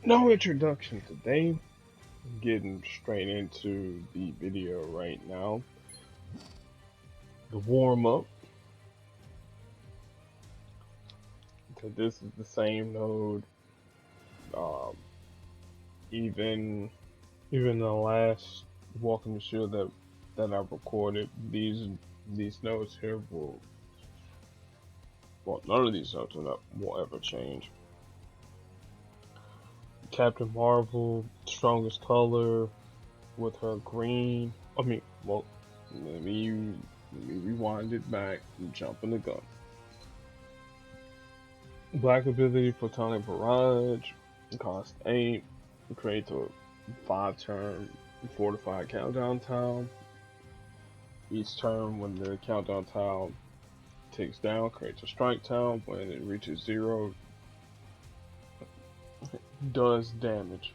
No introduction today. Getting straight into the video right now. The warm up. So this is the same node. Um, even even the last Welcome to Shield that I recorded, these notes here none of these notes will ever change. Captain Marvel, strongest color with her green. Let me let me rewind it back and jump in the gun. Black ability, Photonic Barrage, cost 8, creates a 5-turn fortified countdown tile. Each turn when the countdown tile ticks down, creates a strike tile. When it reaches 0, does damage.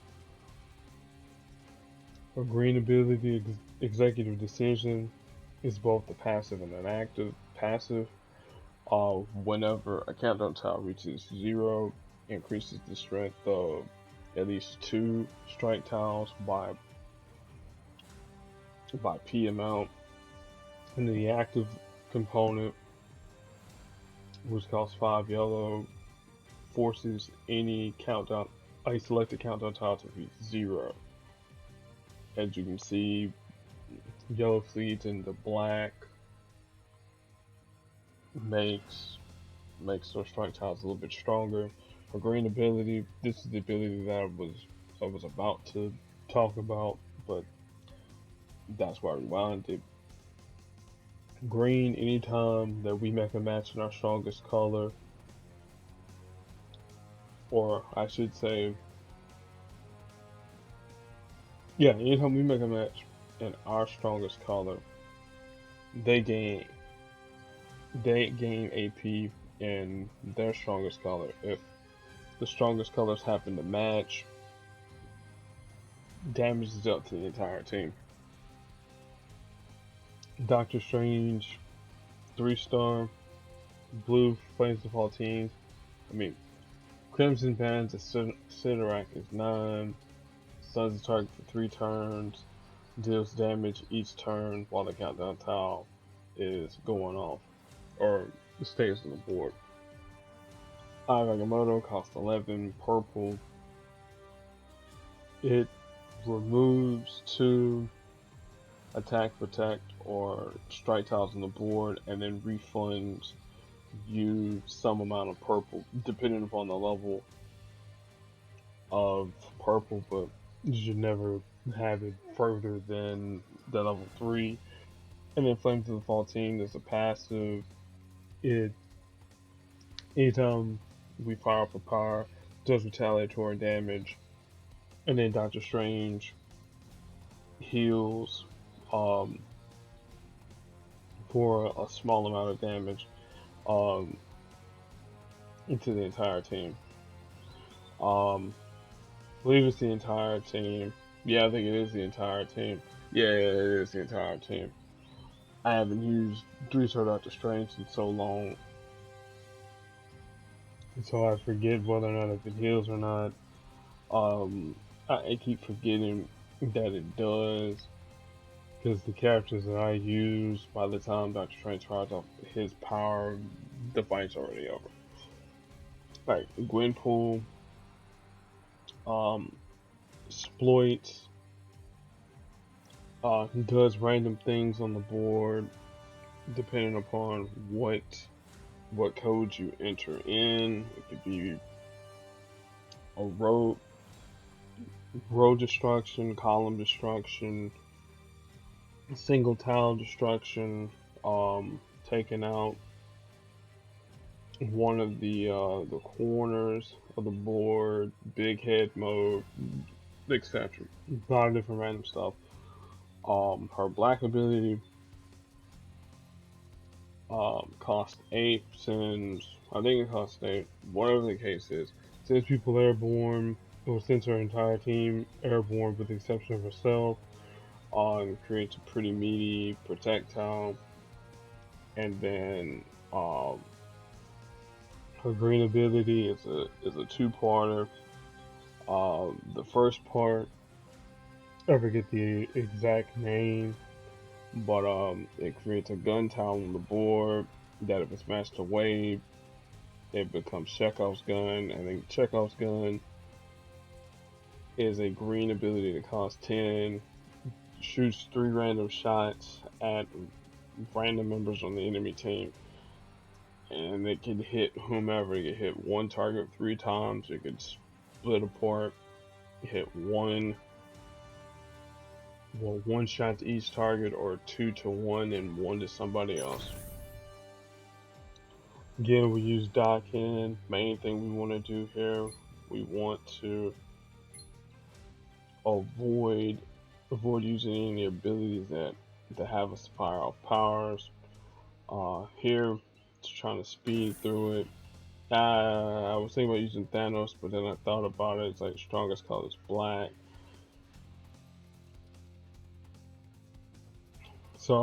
A green ability, Executive Decision, is both the passive and an active. Passive, whenever a countdown tile reaches 0, increases the strength of at least 2 strike tiles by P amount. And the active component, which costs 5 yellow, forces any countdown a selected countdown tile to reach 0. As you can see, yellow feeds into black, makes those strike tiles a little bit stronger. For green ability, this is the ability that I was about to talk about, but that's why I rewound it. Green, anytime that we make a match in our strongest color, or I should say, yeah, anytime we make a match in our strongest color, they gain AP in their strongest color. If the strongest colors happen to match, damage is up to the entire team. Doctor Strange, 3-star, blue flames of all teams. I mean, Crimson Bands of Sidorak is 9. Stuns the target for 3 turns. Deals damage each turn while the countdown tile is going off, or stays on the board. Agamotto costs 11, purple. It removes 2 attack, protect, or strike tiles on the board, and then refunds you some amount of purple, depending upon the level of purple, but you should never have it further than the level 3. And then Flames of the Fall Team, there's a passive. It Anytime we fire up a power, does retaliatory damage. And then Doctor Strange heals um, for a small amount of damage um, into the entire team. I believe it's the entire team. Yeah, I think it is the entire team. Yeah, it is the entire team. I haven't used 3-star Doctor Strange in so long, so I forget whether or not if it heals or not. Um, I keep forgetting that it does, because the characters that I use, by the time Doctor Strange tries off his power, the fight's already over. Like Gwenpool, um, exploits, does random things on the board depending upon what code you enter in. It could be a row destruction, column destruction, single tile destruction, taking out one of the corners of the board, big head mode, etc. A lot of different random stuff. Her black ability cost 8, sends, I think it costs 8, whatever the case is, sends people airborne, or sends her entire team airborne with the exception of herself. Creates a pretty meaty projectile, and then um, her green ability is a 2-parter. The first part, I forget the exact name, but it creates a gun tile on the board that if it's matched to wave, it becomes Chekhov's gun. And then Chekhov's gun is a green ability that costs 10, shoots 3 random shots at random members on the enemy team, and it can hit whomever. It can hit one target 3 times. It could split apart, hit one shot to each target, or 2 to 1 and 1 to somebody else. Again, we use Doc in. Main thing we want to do here, we want to avoid using any abilities that have us fire off powers. Here, just trying to speed through it. I was thinking about using Thanos, but then I thought about it. It's like strongest color is black, so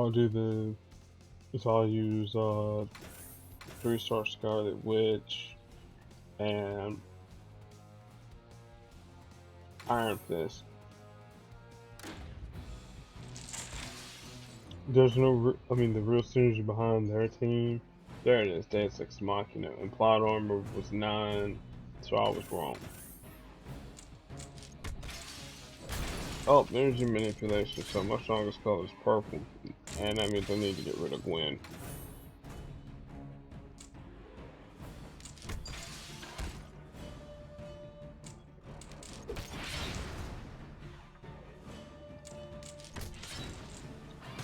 I'll use 3-star Scarlet Witch and Iron Fist. There's no, the real synergy behind their team. There it is, Deus Ex Machina. Implied armor was 9, so I was wrong. Oh, energy manipulation, so my strongest color is purple. And that means I need to get rid of Gwen.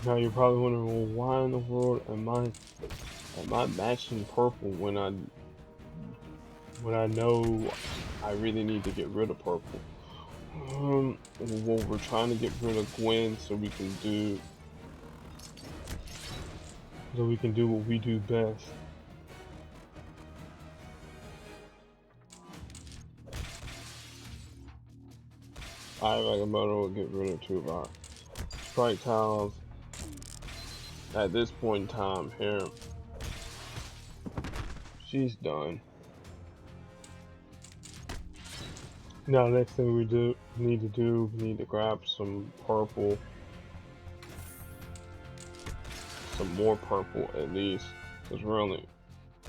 Now you're probably wondering, well, why in the world am I matching purple when I know I really need to get rid of purple? Well, we're trying to get rid of Gwen so we can do what we do best. I will get rid of 2 of our strike tiles. At this point in time here, she's done. Now, next thing we need to grab some purple, some more purple at least, because we're only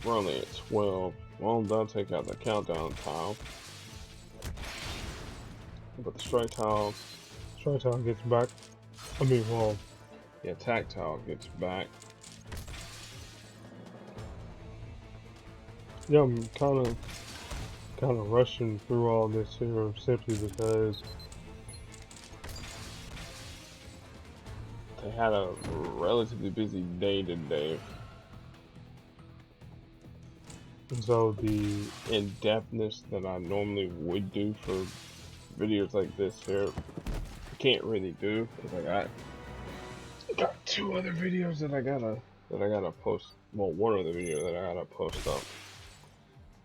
at 12. Well, that'll take out the countdown tile, but the strike tile gets back. The attack tile gets back. Yeah, I'm kind of rushing through all this here simply because they had a relatively busy day today. And so the in-depthness that I normally would do for videos like this here, I can't really do because I got 2 other videos that I gotta post. Well, one other video that I gotta post up,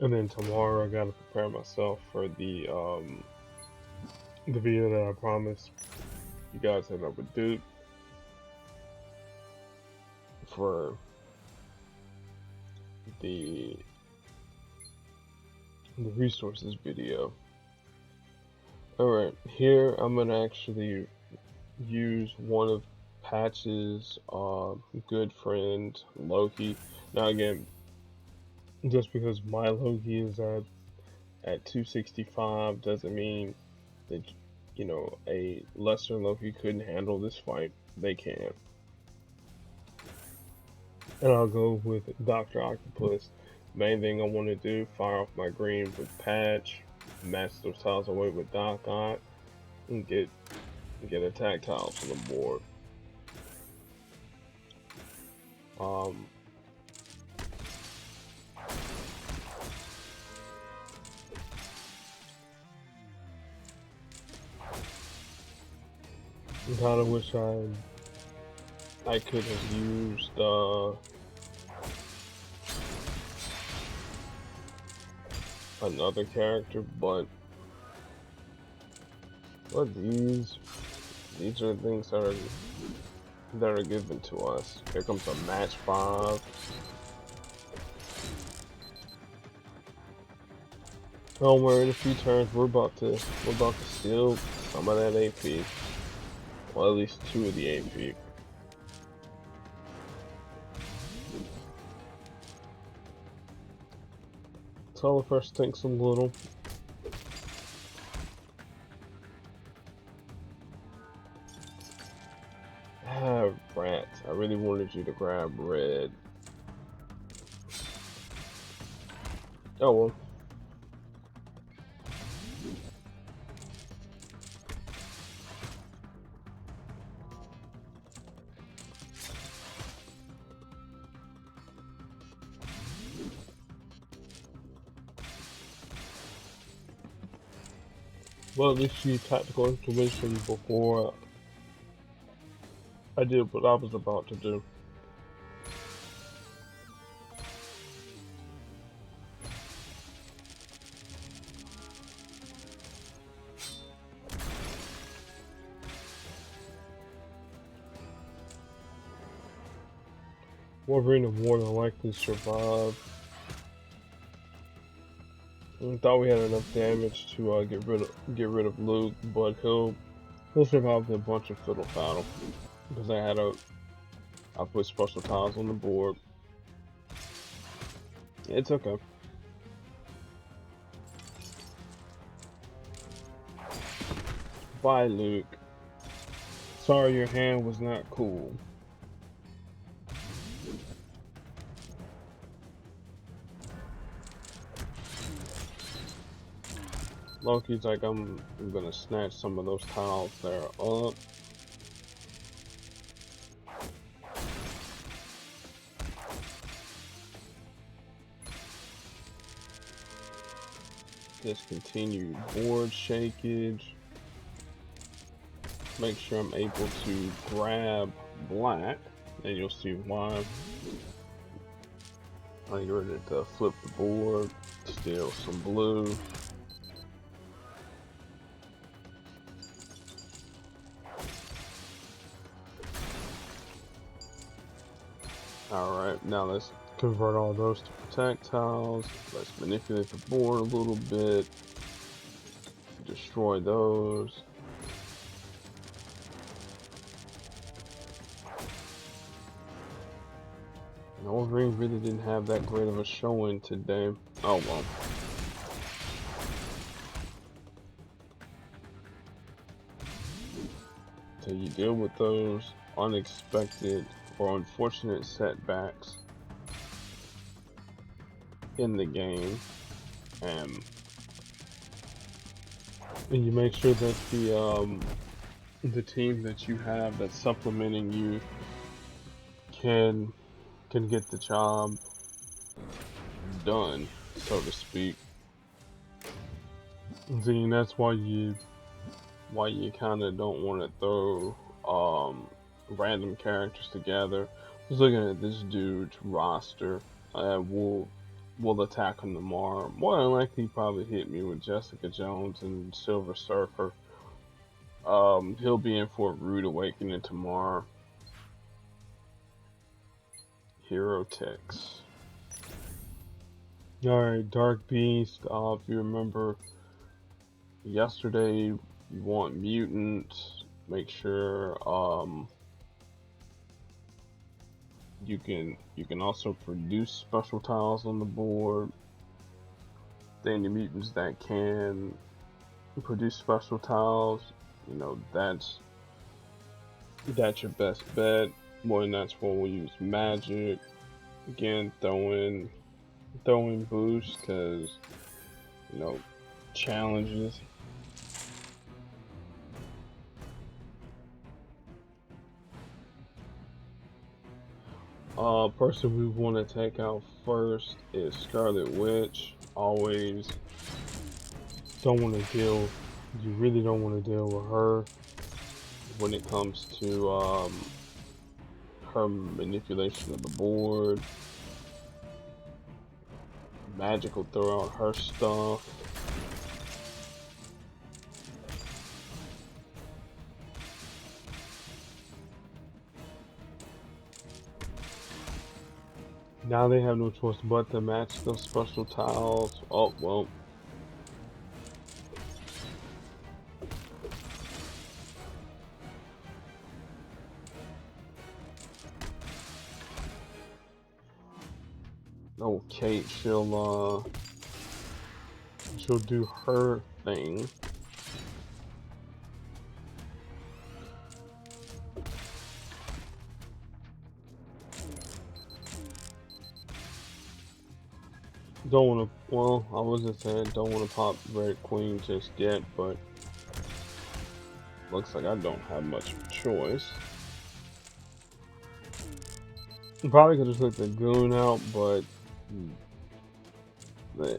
and then tomorrow I gotta prepare myself for the video that I promised you guys that I would do for the resources video. Alright, here I'm gonna actually use one of Patch's good friend, Loki. Now again, just because my Loki is at 265 doesn't mean that, you know, a lesser Loki couldn't handle this fight. They can. And I'll go with Dr. Octopus. Main thing I want to do, fire off my green with Patch, match those tiles away with Doc Ock, and get attack tiles on the board. I kind of wish I could have used another character, but these are things that are given to us. Here comes a match 5. Don't worry, in a few turns we're about to steal some of that AP. Well, at least 2 of the AP. Tell the first stinks a little. Ah, rat. I really wanted you to grab red. Oh well. Well, at least you tactical intervention before I did what I was about to do. Wolverine of more than likely survive. I thought we had enough damage to get rid of Luke, but he'll survive with a bunch of fiddle faddle because I put special tiles on the board. It's okay. Bye, Luke. Sorry your hand was not cool. Loki's like, I'm gonna snatch some of those tiles there up. Discontinued board shakage. Make sure I'm able to grab black, and you'll see why. I'm ready to flip the board, steal some blue. Alright, now let's convert all those to protect tiles. Let's manipulate the board a little bit. Destroy those. Wolverine really didn't have that great of a showing today. Oh well. So you deal with those unexpected or unfortunate setbacks in the game, and you make sure that the team that you have that's supplementing you can get the job done, so to speak. See, that's why you kind of don't want to throw random characters together. I was looking at this dude's roster. We'll attack him tomorrow. More than likely, probably hit me with Jessica Jones and Silver Surfer. He'll be in for a rude awakening tomorrow. Hero Tex. Alright, Dark Beast. If you remember yesterday, you want mutants. Make sure you can also produce special tiles on the board. Then the mutants that can produce special tiles, you know, that's your best bet. More than that's when we use magic. Again, throwing boost because you know challenges. Person we want to take out first is Scarlet Witch. Always don't want to deal. You really don't want to deal with her when it comes to her manipulation of the board. Magic will throw out her stuff. Now they have no choice but to match those special tiles. Oh, well. Okay, she'll do her thing. Don't wanna, well, I wasn't saying don't wanna pop Red Queen just yet, but looks like I don't have much of a choice. Probably could have took the Goon out, but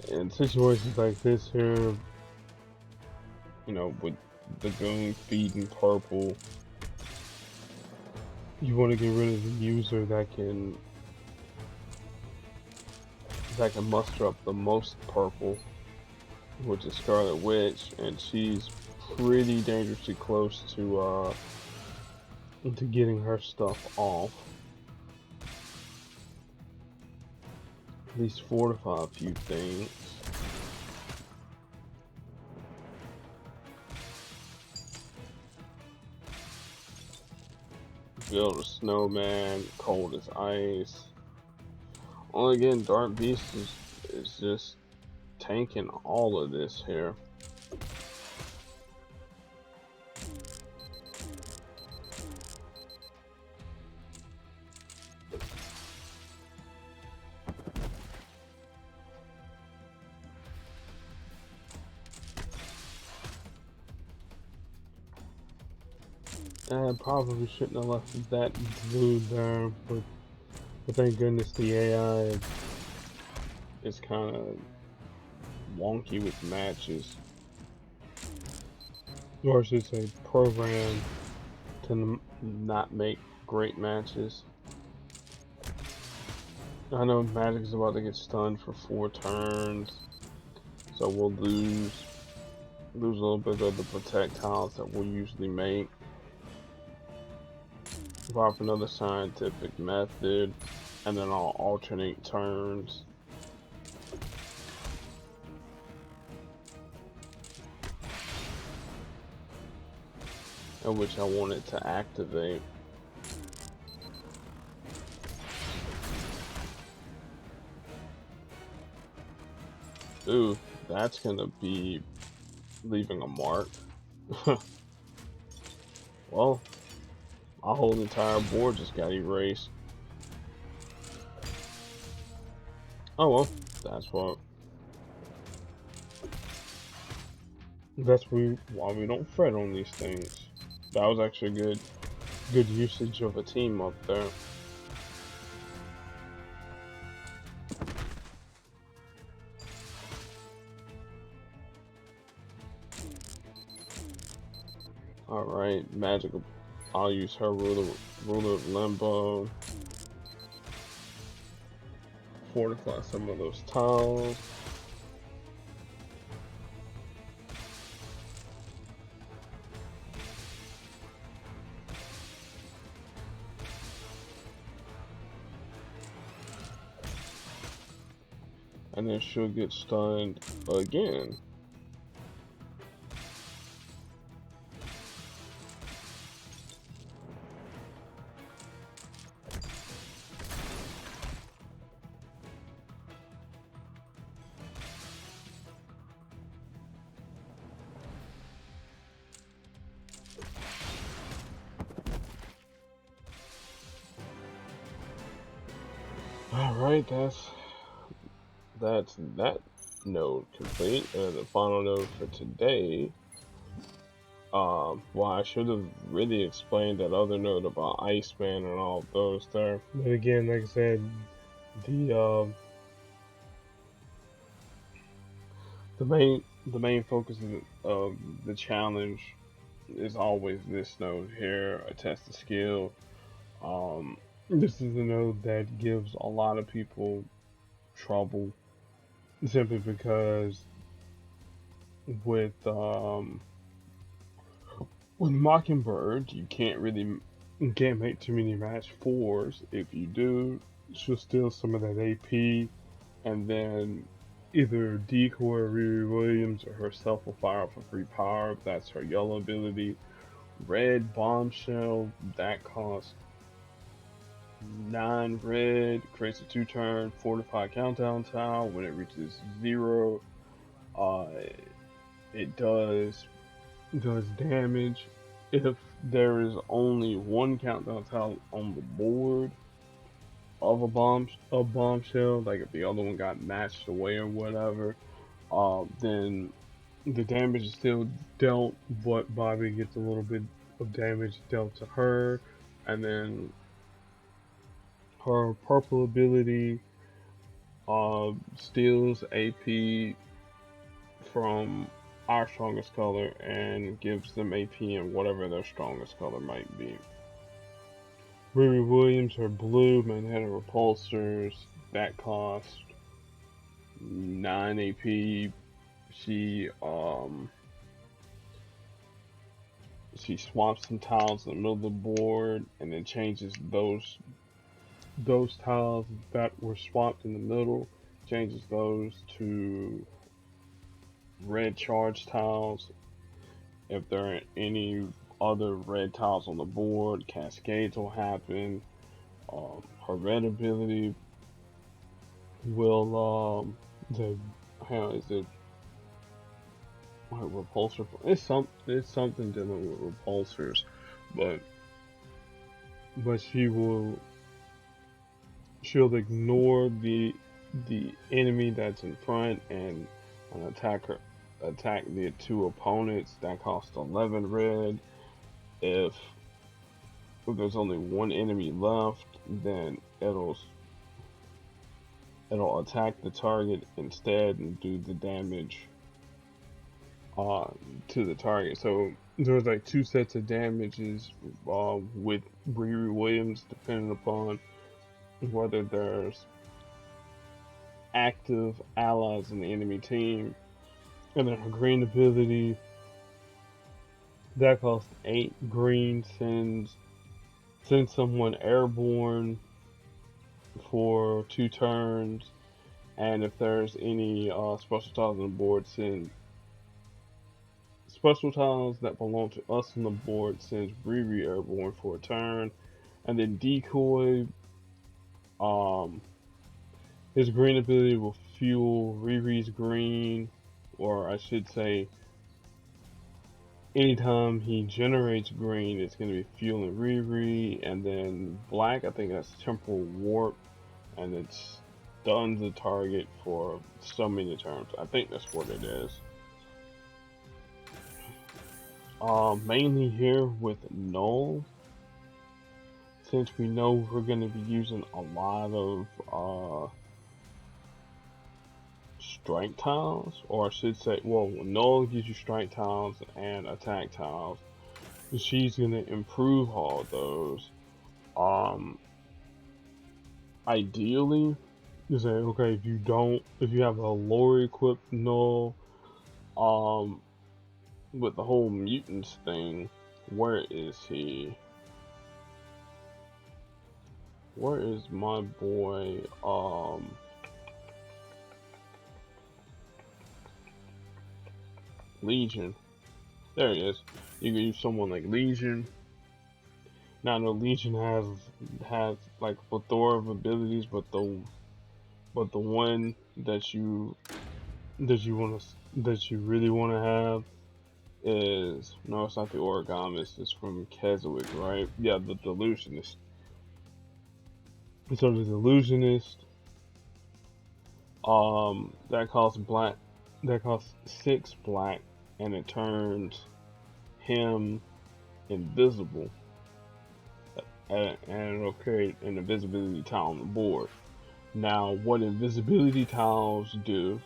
in situations like this here, you know, with the Goon feeding purple, you want to get rid of the user that can muster up the most purple, which is Scarlet Witch, and she's pretty dangerously close to getting her stuff off. At least fortify a few things. Build a snowman, cold as ice. Well, again, Dark Beast is just tanking all of this here. I probably shouldn't have left that blue there, but thank goodness the AI is kind of wonky with matches. Or I should say programmed to not make great matches. I know Magic is about to get stunned for 4 turns, so we'll lose a little bit of the projectiles that we'll usually make. Drop another scientific method, and then I'll alternate turns. In which I want it to activate. Ooh, that's gonna be leaving a mark. Well, our whole entire board just got erased. Oh well, that's what. That's why we don't fret on these things. That was actually good usage of a team up there. Alright, magical. I'll use her ruler of limbo. Fortify some of those tiles. And then she'll get stunned again. Alright, that's that node complete. And the final node for today. Well, I should have really explained that other node about Iceman and all of those there. But again, like I said, the the main focus of the challenge is always this node here, a test of skill. This is a node that gives a lot of people trouble simply because with Mockingbird you can't make too many match 4s. If you do, she'll steal some of that AP, and then either Decoy or Riri Williams or herself will fire up a free power if that's her yellow ability. Red Bombshell, that costs 9 red, creates a 2-turn fortified countdown tile. When it reaches 0, uh, it does damage. If there is only one countdown tile on the board of a bombshell, like if the other one got matched away or whatever, then the damage is still dealt, but Bobby gets a little bit of damage dealt to her, and then her purple ability steals AP from our strongest color and gives them AP in whatever their strongest color might be. Riri Williams, her blue Manhattan repulsors, that cost 9 AP. She she swaps some tiles in the middle of the board and then changes those tiles that were swapped in the middle, changes those to red charge tiles. If there are any other red tiles on the board, cascades will happen. Her red ability will the how is it repulsor? It's something dealing with repulsors, but she'll ignore the enemy that's in front and attack the 2 opponents. That costs 11 red. If there's only one enemy left, then it'll attack the target instead and do the damage to the target. So there's like 2 sets of damages with Riri Williams, depending upon whether there's active allies in the enemy team. And then her green ability, that costs 8 green, sends someone airborne for 2 turns, and if there's any special tiles on the board, send special tiles that belong to us on the board, sends Riri airborne for a turn. And then decoy, his green ability will fuel Riri's green, or I should say, anytime he generates green, it's going to be fueling Riri. And then black, I think that's temporal warp, and it stuns the target for so many turns. I think that's what it is. Mainly here with null, since we know we're going to be using a lot of strike tiles, or I should say, well, null gives you strike tiles and attack tiles. She's going to improve all of those. Ideally, you say, okay, if you have a lower equipped null, with the whole mutants thing, where is he? Where is my boy, Legion? There he is. You can use someone like Legion. Now, no, Legion has like a plethora of abilities, but the one that you really want to have is, no, it's not the Origamist. It's from Keswick, right? Yeah, the Delusionist. So the Delusionist, that costs black. That costs 6 black, and it turns him invisible, and it'll create an invisibility tile on the board. Now, what invisibility tiles do,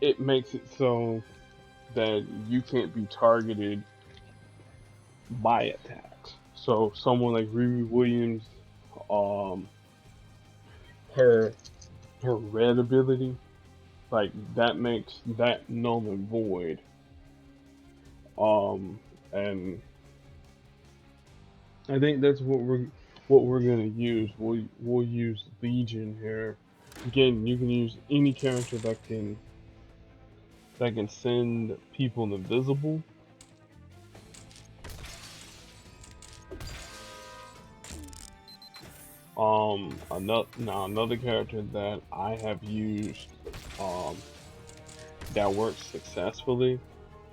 it makes it so that you can't be targeted by attacks. So someone like Riri Williams, her red ability, like that makes that null and void. And I think that's what we're gonna use. We'll use Legion here. Again, you can use any character that can send people invisible. Another character that I have used um that worked successfully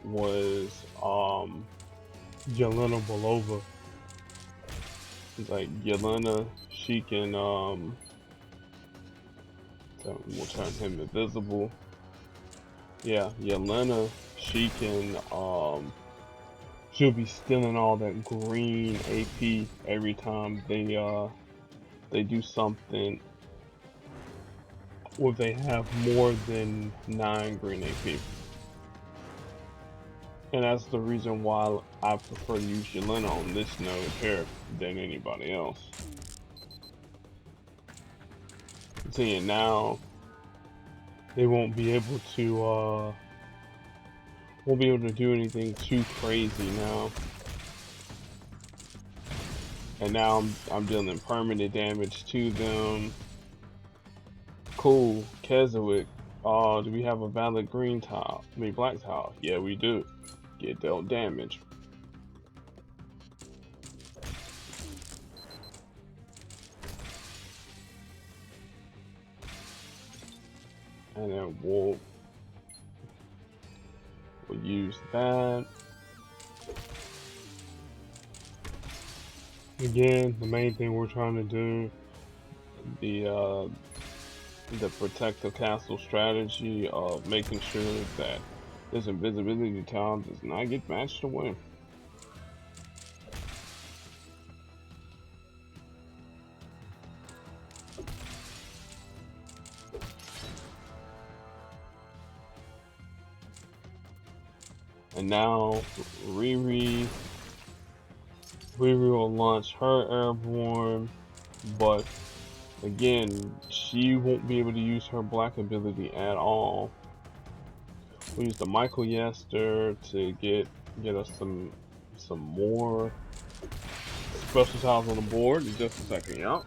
was Yelena Belova. Like Yelena, she can we'll turn him invisible. Yeah, Yelena, she can she'll be stealing all that green AP every time they do something where they have more than 9 green AP. And that's the reason why I prefer to use Yelena on this node here than anybody else. Seeing now, they won't be able to do anything too crazy now. And now I'm dealing permanent damage to them. Cool, Keswick. Do we have a valid green tile? I mean black tile? Yeah, we do. Get dealt damage. And then we'll use that. Again, the main thing we're trying to do, the protective castle strategy of making sure that this invisibility tile does not get matched away. And now Riri will launch her airborne, but again, she won't be able to use her black ability at all. We'll use the Michael Yester to get us some more special tiles on the board in just a second, yeah.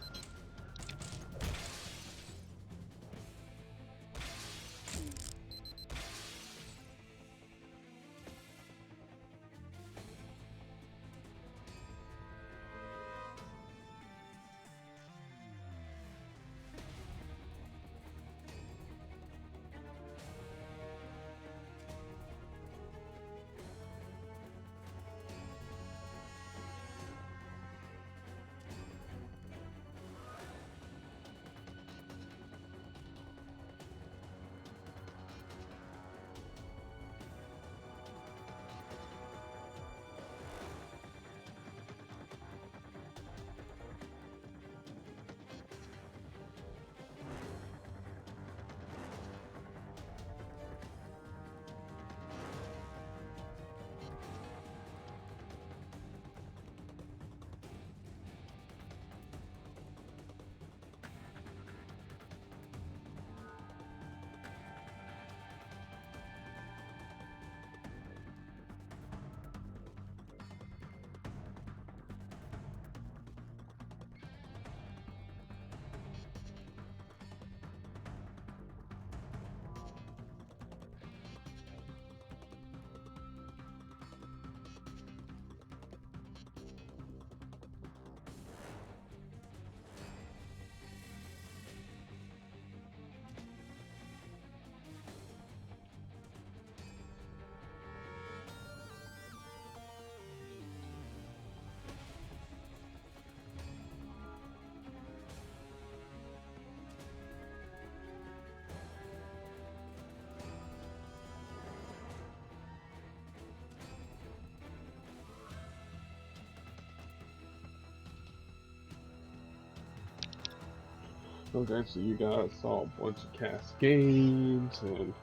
Okay, so you guys saw a bunch of cascades and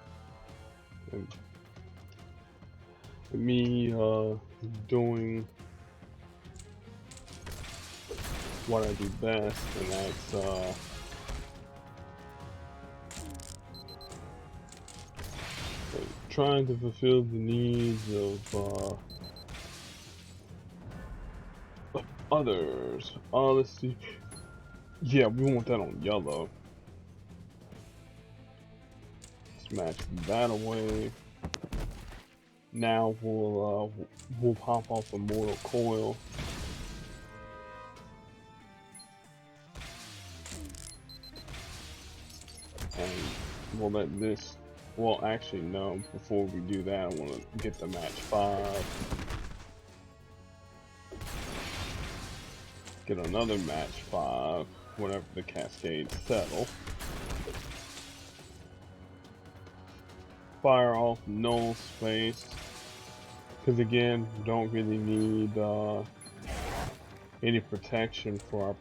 me doing what I do best, and that's trying to fulfill the needs of others. Let's see. Yeah, we want that on yellow. Smash that away. Now we'll pop off a mortal coil. we'll let this. Well, actually, no. Before we do that, I want to get the match 5. Get another match 5 whenever the cascades settle. Fire off null space. Because again, we don't really need any protection for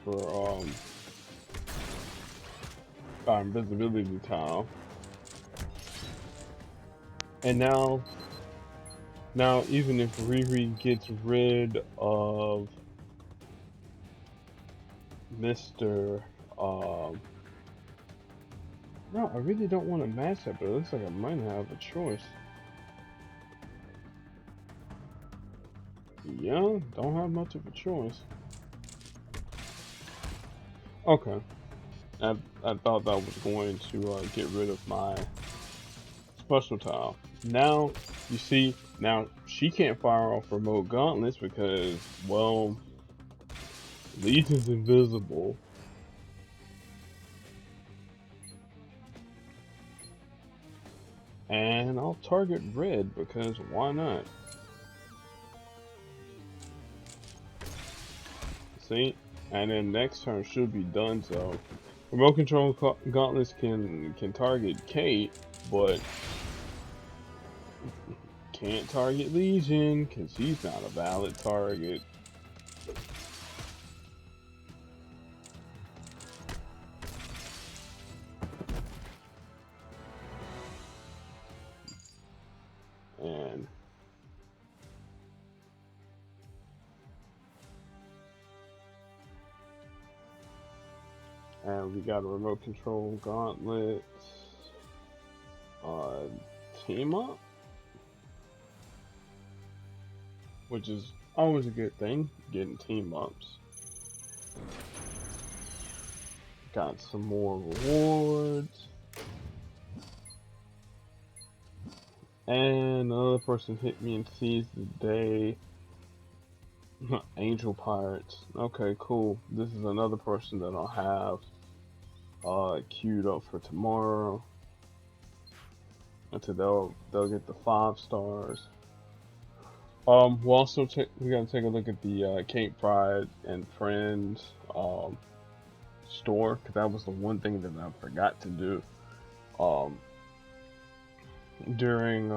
our invisibility tile. And now even if Riri gets rid of Mr. No, I really don't want to match that, but it looks like I might have a choice. Yeah, don't have much of a choice. Okay. I thought that was going to get rid of my special tile. Now, you see, now she can't fire off remote gauntlets because, well, Legion's invisible. And I'll target red because why not? See? And then next turn should be done so. Remote control gauntlets can target Kate, but can't target Legion because he's not a valid target. And we got a remote control gauntlet. Team up, which is always a good thing, getting team ups. Got some more rewards. And another person hit me and seized the day. Angel Pirates. Okay, cool. This is another person that I'll have queued up for tomorrow. Until they'll get the 5 stars. We'll also we gotta take a look at the Cape Pride and Friends store, because that was the one thing that I forgot to do during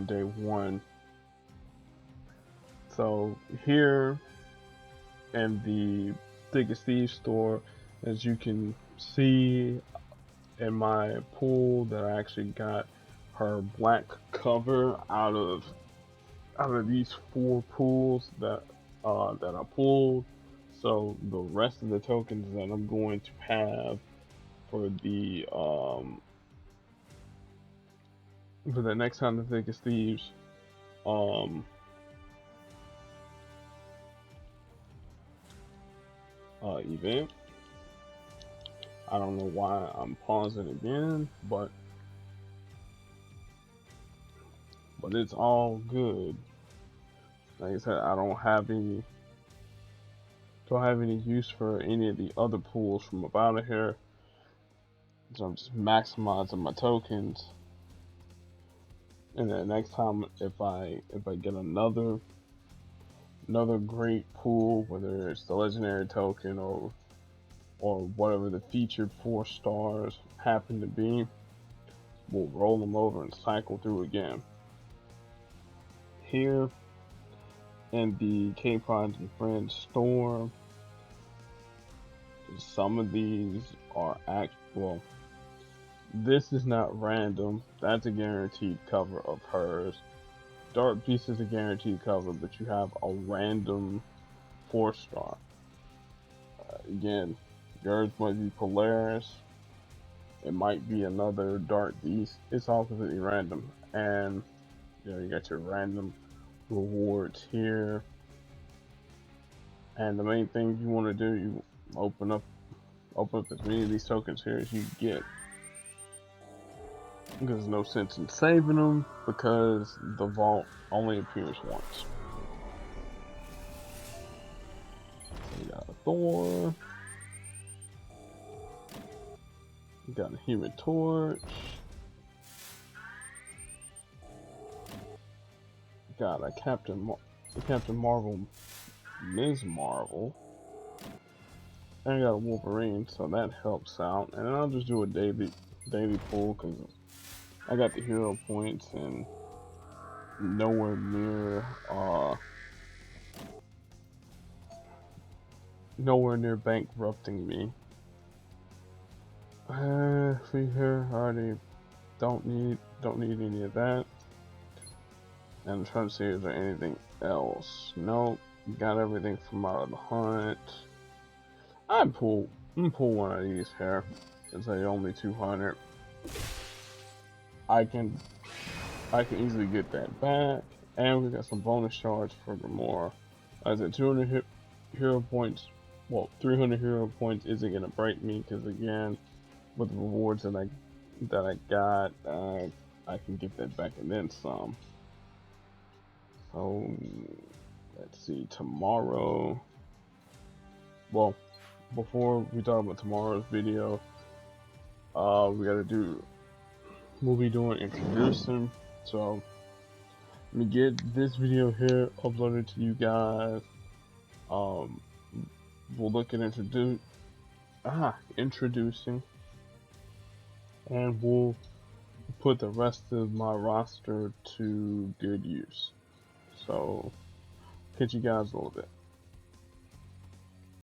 day 1. So here in the Thickest Thieves store, as you can see in my pool, that I actually got her black cover out of these 4 pools that I pulled. So the rest of the tokens that I'm going to have for the next time the Thickest Thieves event. I don't know why I'm pausing again, but it's all good. Like I said, I don't have any use for any of the other pools from about here, so I'm just maximizing my tokens. And then next time, if I get another great pool, whether it's the legendary token or whatever the featured 4 stars happen to be, we'll roll them over and cycle through again. Here in the K-Pride and Friends store, some of these are actual. This is not random. That's a guaranteed cover of hers. Dark Beast is a guaranteed cover, but you have a random 4 star. Again, yours might be Polaris. It might be another Dark Beast. It's all completely random. And you got your random rewards here. And the main thing you want to do, you open up as many of these tokens here as you get. There's no sense in saving them because the vault only appears once. We got a Thor. We got a Human Torch. got a Captain Marvel, Ms. Marvel, and I got a Wolverine, so that helps out. And I'll just do a daily pull because I got the hero points and nowhere near bankrupting me. Free here already don't need any of that. And I'm trying to see is there anything else. Nope, got everything from out of the hunt. I'm pull one of these here. It's like only 200. I can easily get that back, and we got some bonus shards furthermore. I said 200 hero points. Well, 300 hero points isn't gonna break me because again, with the rewards that I got, I can get that back and then some. So let's see tomorrow. Well, before we talk about tomorrow's video, we'll be doing introducing. So let me get this video here uploaded to you guys. We'll look at introducing, and we'll put the rest of my roster to good use. So catch you guys a little bit.